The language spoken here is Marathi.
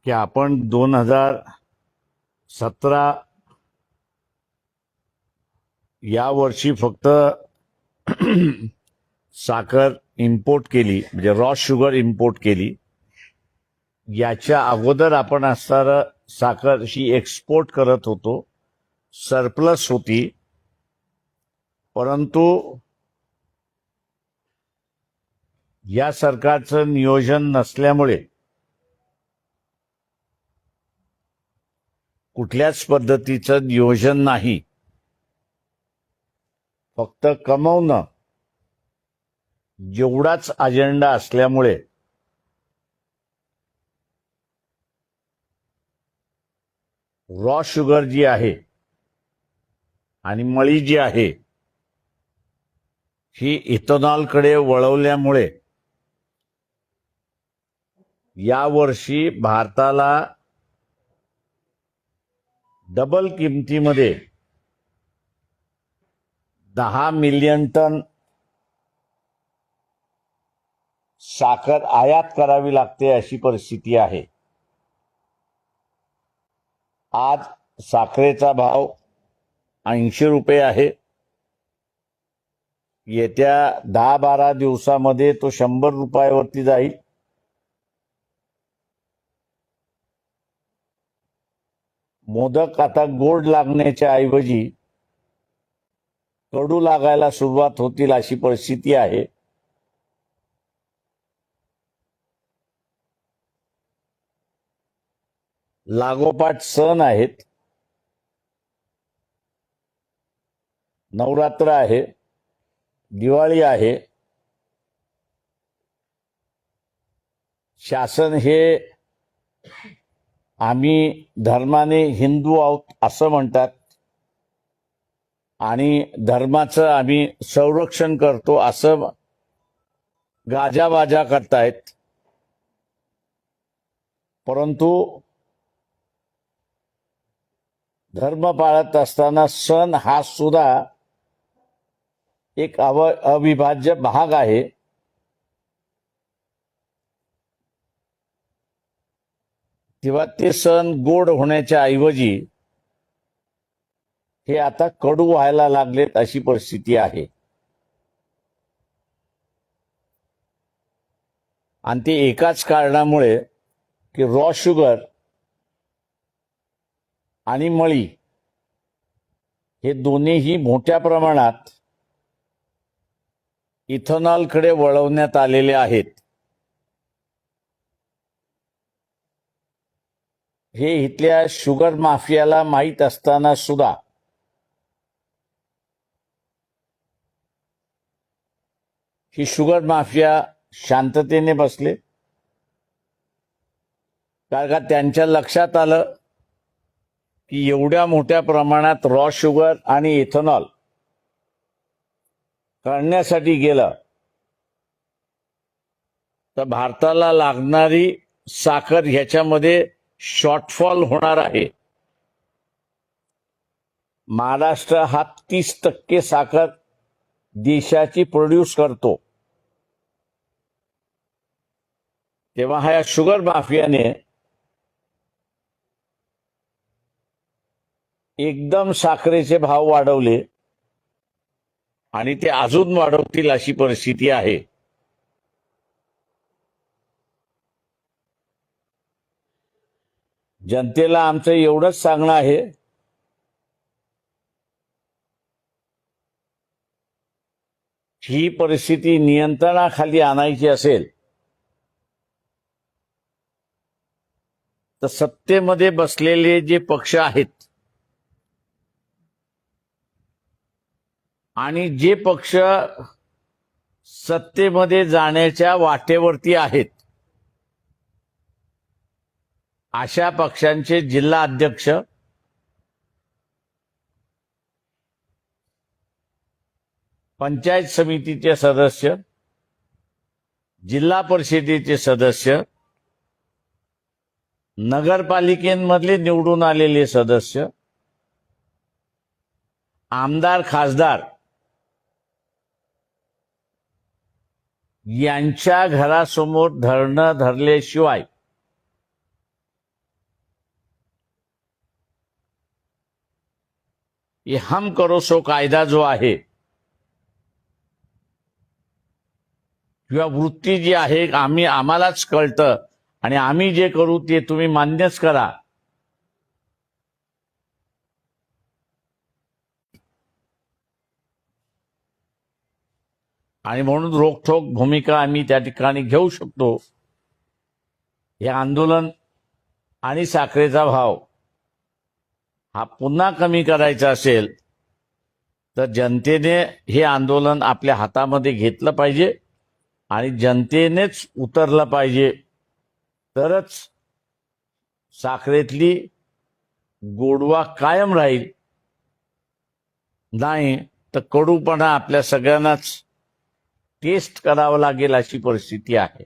की आपण 2017 या वर्षी फक्त साखर इम्पोर्ट केली, म्हणजे रॉ शुगर इम्पोर्ट केली. याच्या अगोदर आपण असणारं साखर ही एक्सपोर्ट करत होतो, सरप्लस होती. परंतु या सरकारचं नियोजन नसल्यामुळे कुठल्याच पद्धतीचं नियोजन नाही, फक्त कमवणं जेवढाच अजेंडा असल्यामुळे रॉ शुगर जी आहे आणि मळी जी आहे ही इथेनॉलकडे वळवल्यामुळे यावर्षी भारताला डबल किमतीमध्ये 10 मिलियन टन साखर आयात करावी लागते अशी परिस्थिती आहे. आज साखरेचा भाव 80 रुपये आहे. येत्या 10-12 दिवसामध्ये तो 100 रुपयावरती जाईल. मोदक आता गोड लागण्याच्या ऐवजी कडू लागायला सुरुवात होतील अशी परिस्थिती आहे. लागोपाठ सण आहेत. नवरात्र आहे, दिवाळी आहे. शासन हे आम्ही धर्माने हिंदू आहोत असं म्हणतात आणि धर्माचं आम्ही संरक्षण करतो असं गाजावाजा करतायत. परंतु धर्म पाळत असताना सण हा सुद्धा एक अविभाज्य भाग आहे. तेव्हा ते सण गोड होण्याच्या ऐवजी हे आता कडू व्हायला लागलेत अशी परिस्थिती आहे. आणि ते एकाच कारणामुळे की रॉ शुगर आणि मळी हे दोन्हीही मोठ्या प्रमाणात इथेनॉलकडे वळवण्यात आलेले आहेत. हे इथल्या शुगर माफियाला माहीत असताना सुद्धा ही शुगर माफिया शांततेने बसले, कारण का त्यांच्या लक्षात आलं की एवढ्या मोठ्या प्रमाणात रॉ शुगर आणि इथेनॉल करण्यासाठी गेलं तर भारताला लागणारी साखर ह्याच्यामध्ये शॉर्टफॉल होणार आहे. महाराष्ट्र हा 30% साखर देशाची प्रोड्यूस करतो. तेव्हा ह्या शुगर माफियाने एकदम साखरेचे भाव वाढवले आणि ते अजून वाढवतील अशी परिस्थिती आहे. जनतेला आमचं एवढंच सांगणं आहे ही परिस्थिती नियंत्रणाखाली आणायची असेल तर सत्तेमध्ये बसलेले जे पक्ष आहेत आणि जे पक्ष सत्तेमध्ये जाण्याच्या वाटेवरती आहेत अशा पक्षांचे जिल्हा अध्यक्ष, पंचायत समितीचे सदस्य, जिल्हा परिषदेचे सदस्य, नगरपालिकेमधले निवडून आलेले सदस्य, आमदार खासदार यांच्या घरासमोर धरणं धरल्याशिवाय हे हम करो सो कायदा जो आहे किंवा वृत्ती जी आहे आम्हालाच कळतं आणि आम्ही जे करू ते तुम्ही मान्यच करा, आणि म्हणून रोखठोक भूमिका आम्ही त्या ठिकाणी घेऊ शकतो. हे आंदोलन आणि साखरेचा भाव हा पुन्हा कमी करायचा असेल तर जनतेने हे आंदोलन आपल्या हातामध्ये घेतलं पाहिजे आणि जनतेनेच उतरलं पाहिजे, तरच साखरेतली गोडवा कायम राहील. नाही तर कडूपणा आपल्या सगळ्यांनाच टेस्ट करावं लागेल अशी परिस्थिती आहे.